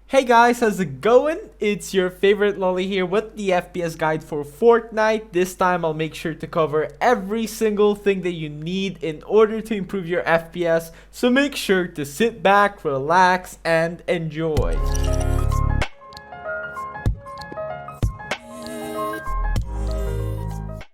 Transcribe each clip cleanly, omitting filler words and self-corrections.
Hey guys, how's it going? It's your favorite Lolly here with the FPS guide for Fortnite. This time I'll make sure to cover every single thing that you need in order to improve your FPS. So make sure to sit back, relax, and enjoy.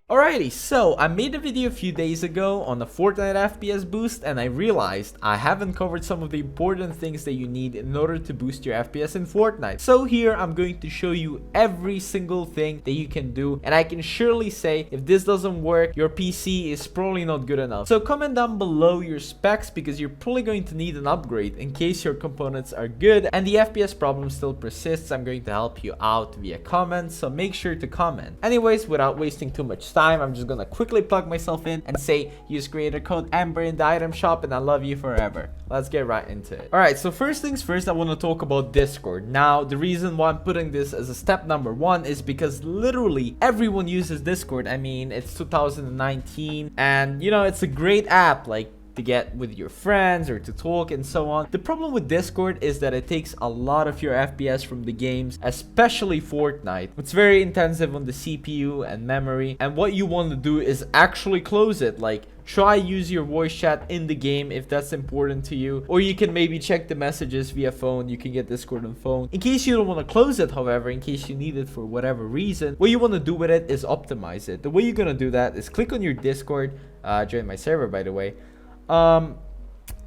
Alrighty, so I made a video a few days ago on the Fortnite FPS boost and I realized I haven't covered some of the important things that you need in order to boost your FPS in Fortnite. So here I'm going to show you every single thing that you can do, and I can surely say if this doesn't work, your PC is probably not good enough. So comment down below your specs because you're probably going to need an upgrade in case your components are good and the FPS problem still persists. I'm going to help you out via comments, so make sure to comment. Anyways, without wasting too much time, I'm just gonna quickly plug myself in and say use creator code Amber in the item shop and I love you forever. Let's get right into it. Alright, so first things first, I want to talk about Discord. Now, the reason why I'm putting this as a step number one is because literally everyone uses Discord. I mean, it's 2019 and you know, it's a great app to get with your friends or to talk and so on. The problem with Discord is that it takes a lot of your FPS from the games, especially Fortnite. It's very intensive on the CPU and memory, and what you want to do is actually close it. Try use your voice chat in the game if that's important to you, or you can maybe check the messages via phone. You can get Discord on phone. In case you don't want to close it, however, in case you need it for whatever reason, what you want to do with it is optimize it. The way you're gonna do that is click on your Discord, join my server by the way.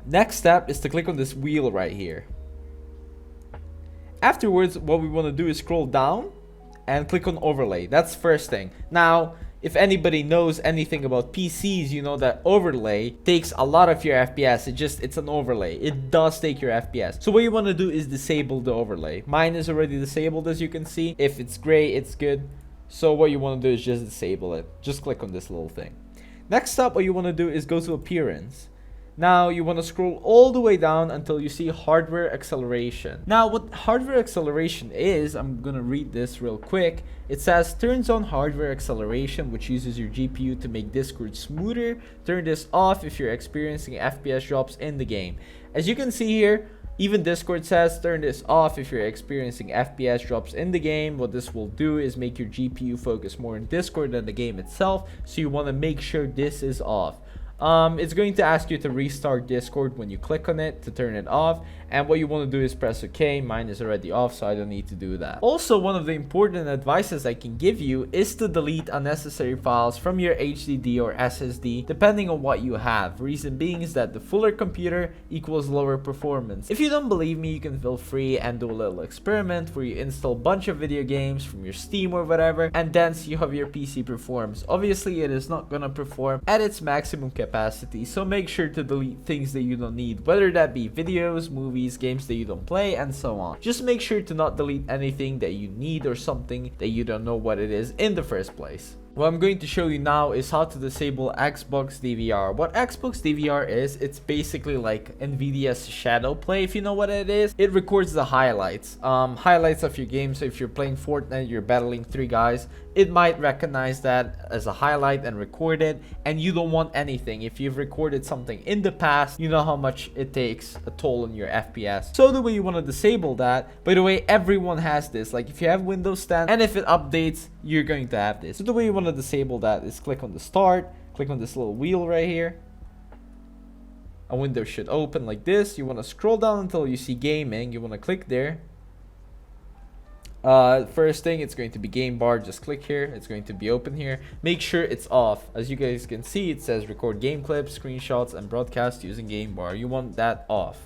Next step is to click on this wheel right here. Afterwards, what we want to do is scroll down and click on overlay. That's first thing. Now, if anybody knows anything about PCs, you know that overlay takes a lot of your FPS. It's an overlay. It does take your FPS. So what you want to do is disable the overlay. Mine is already disabled, as you can see. If it's gray, it's good. So what you want to do is just disable it. Just click on this little thing. Next up, what you want to do is go to appearance. Now you want to scroll all the way down until you see hardware acceleration. Now what hardware acceleration is, I'm gonna read this real quick. It says turns on hardware acceleration, which uses your GPU to make Discord smoother. Turn this off if you're experiencing FPS drops in the game. As you can see here, even Discord says turn this off if you're experiencing FPS drops in the game. What this will do is make your GPU focus more on Discord than the game itself, so you want to make sure this is off. It's going to ask you to restart Discord when you click on it to turn it off, and what you want to do is press OK. Mine is already off, so I don't need to do that. Also, one of the important advices I can give you is to delete unnecessary files from your HDD or SSD depending on what you have. Reason being is that the fuller computer equals lower performance. If you don't believe me, you can feel free and do a little experiment where you install a bunch of video games from your Steam or whatever and then see how your PC performs. Obviously, it is not gonna perform at its maximum capacity, so make sure to delete things that you don't need, whether that be videos, movies, games that you don't play, and so on. Just make sure to not delete anything that you need or something that you don't know what it is in the first place. What I'm going to show you now is how to disable Xbox DVR. What Xbox DVR is, it's basically like Nvidia's shadow play, if you know what it is. It records the highlights of your game. So if you're playing Fortnite, you're battling 3 guys, it might recognize that as a highlight and record it, and you don't want anything. If you've recorded something in the past, you know how much it takes a toll on your FPS. So the way you want to disable that, by the way, everyone has this. Like if you have Windows 10 and if it updates, you're going to have this. So the way you want to disable that is click on the start, click on this little wheel right here. A window should open like this. You want to scroll down until you see gaming. You want to click there. First thing, it's going to be game bar. Just click here. It's going to be open here. Make sure it's off. As you guys can see, it says record game clips, screenshots, and broadcast using game bar. You want that off.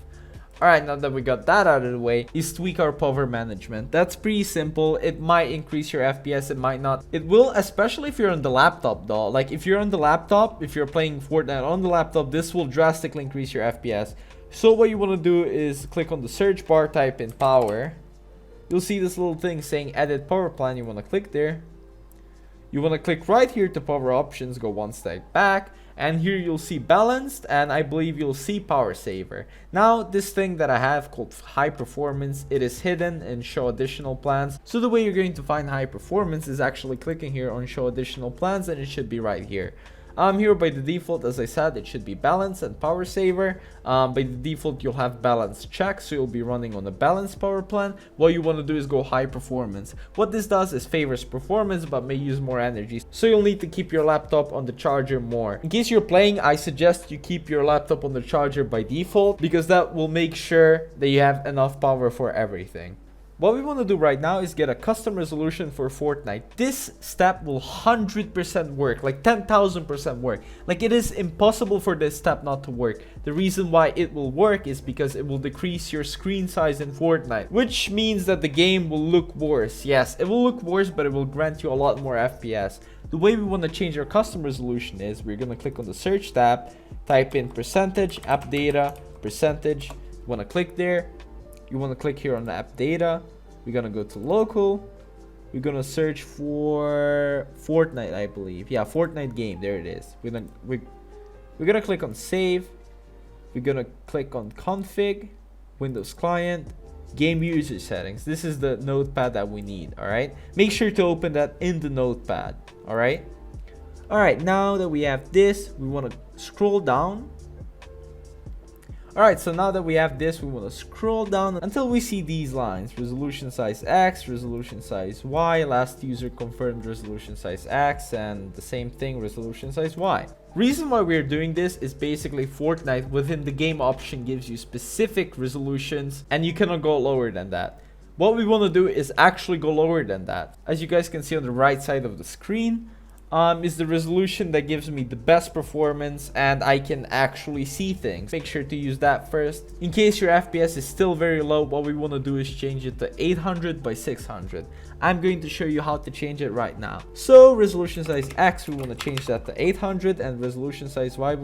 Alright, now that we got that out of the way, is tweak our power management. That's pretty simple. It might increase your FPS, it might not. It will, especially if you're on the laptop though. Like if you're on the laptop, if you're playing Fortnite on the laptop, this will drastically increase your FPS. So what you want to do is click on the search bar, type in power. You'll see this little thing saying edit power plan. You want to click there. You want to click right here to power options, go one step back, and here you'll see balanced, and I believe you'll see power saver. Now this thing that I have called high performance, it is hidden in show additional plans. So the way you're going to find high performance is actually clicking here on show additional plans, and it should be right here. Here by the default, as I said, it should be balance and power saver. By the default, you'll have balance check, so you'll be running on a balanced power plan. What you want to do is go high performance. What this does is favors performance but may use more energy, so you'll need to keep your laptop on the charger more. In case you're playing, I suggest you keep your laptop on the charger by default, because that will make sure that you have enough power for everything. What we want to do right now is get a custom resolution for Fortnite. This step will 100% work, like 10,000% work. Like, it is impossible for this step not to work. The reason why it will work is because it will decrease your screen size in Fortnite, which means that the game will look worse. Yes, it will look worse, but it will grant you a lot more FPS. The way we want to change our custom resolution is we're going to click on the search tab, type in percentage, app data, percentage. You want to click there. You want to click here on the app data. We're going to go to local. We're going to search for Fortnite, I believe. Yeah, Fortnite game. There it is. We're going to click on save. We're going to click on config, Windows client, game user settings. This is the notepad that we need. All right. Make sure to open that in the notepad. All right. All right. Now that we have this, we want to scroll down. Alright, so now that we have this, we want to scroll down until we see these lines: resolution size X, resolution size Y, last user confirmed resolution size X, and the same thing, resolution size Y. Reason why we're doing this is basically Fortnite within the game option gives you specific resolutions and you cannot go lower than that. What we want to do is actually go lower than that. As you guys can see on the right side of the screen, is the resolution that gives me the best performance and I can actually see things. Make sure to use that first. In case your FPS is still very low, what we want to do is change it to 800 by 600. I'm going to show you how to change it right now. So resolution size X, we want to change that to 800, and resolution size Y,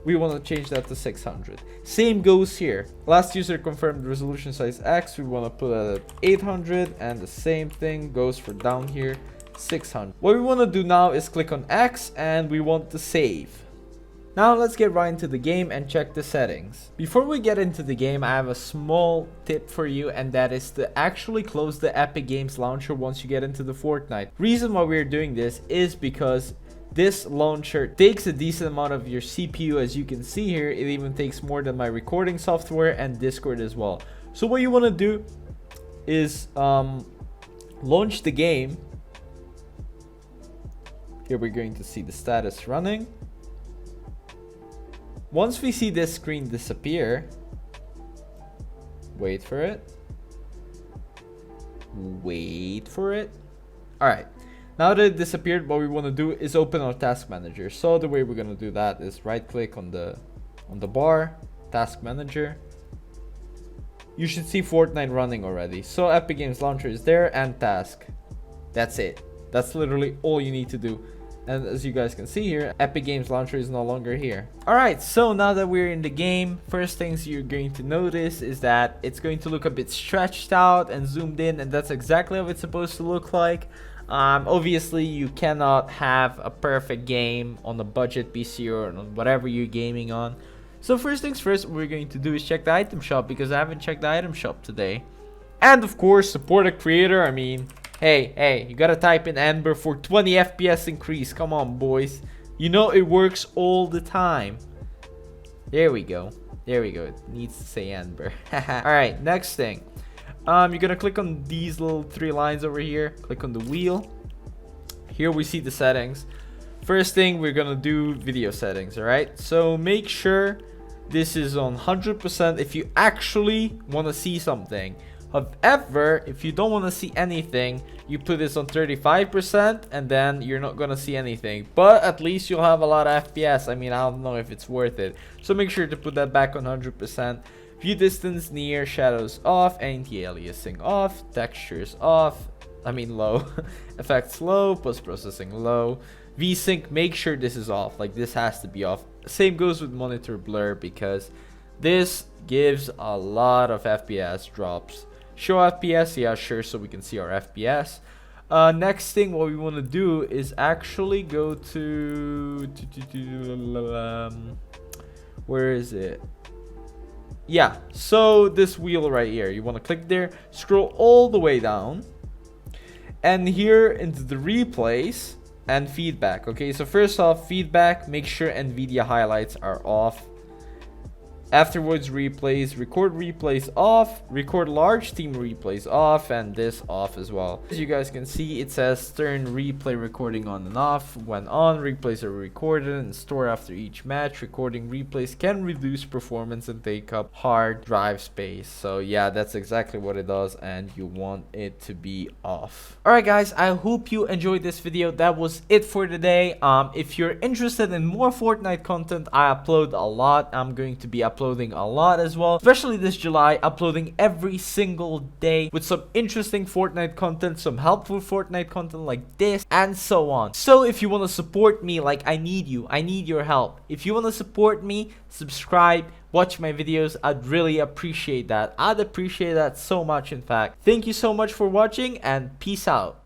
we want to change that to 600. Same goes here. Last user confirmed resolution size X, we want to put that at 800, and the same thing goes for down here, 600. What we want to do now is click on X and we want to save. Now let's get right into the game and check the settings. Before we get into the game, I have a small tip for you, and that is to actually close the Epic Games launcher once you get into the Fortnite. Reason why we're doing this is because this launcher takes a decent amount of your CPU. As you can see here, it even takes more than my recording software and Discord as well. So what you want to do is launch the game. Here we're going to see the status running. Once we see this screen disappear, wait for it. Wait for it. Alright, now that it disappeared, what we want to do is open our task manager. So the way we're going to do that is right click on the bar, task manager. You should see Fortnite running already. So Epic Games Launcher is there and task. That's it. That's literally all you need to do. And as you guys can see here, Epic Games Launcher is no longer here. Alright, so now that we're in the game, first things you're going to notice is that it's going to look a bit stretched out and zoomed in, and that's exactly how it's supposed to look like. Obviously, you cannot have a perfect game on a budget PC or on whatever you're gaming on. So first things first, what we're going to do is check the item shop, because I haven't checked the item shop today. And of course, support a creator. I mean, hey, you gotta type in Amber for 20 FPS increase. Come on, boys. You know it works all the time. There we go. There we go. It needs to say Amber. Alright, next thing. You're gonna click on these little three lines over here. Click on the wheel. Here we see the settings. First thing, we're gonna do video settings, alright? So make sure this is on 100% if you actually want to see something. However, if you don't want to see anything, you put this on 35% and then you're not going to see anything. But at least you'll have a lot of FPS. I mean, I don't know if it's worth it. So make sure to put that back on 100%. View distance near, shadows off, anti-aliasing off, textures off. I mean low. Effects low, post-processing low. VSync, make sure this is off. Like, this has to be off. Same goes with monitor blur, because this gives a lot of FPS drops. Show FPS, yeah, sure, so we can see our FPS. Next thing, what we want to do is actually go to where is it? Yeah, so this wheel right here, you want to click there, scroll all the way down, and here into the replays, and feedback. Okay, so first off, feedback, make sure NVIDIA highlights are off. Afterwards, replays, record replays off, record large team replays off, and this off as well. As you guys can see, it says turn replay recording on and off. When on, replays are recorded and stored after each match. Recording replays can reduce performance and take up hard drive space. So yeah, that's exactly what it does, and you want it to be off. Alright guys, I hope you enjoyed this video. That was it for today. If you're interested in more Fortnite content, I upload a lot. I'm going to be uploading a lot as well, especially this July, uploading every single day with some interesting Fortnite content, some helpful Fortnite content like this, and so on. So if you want to support me, like, I need your help. If you want to support me, subscribe, watch my videos. I'd really appreciate that. I'd appreciate that so much, in fact. Thank you so much for watching, and peace out.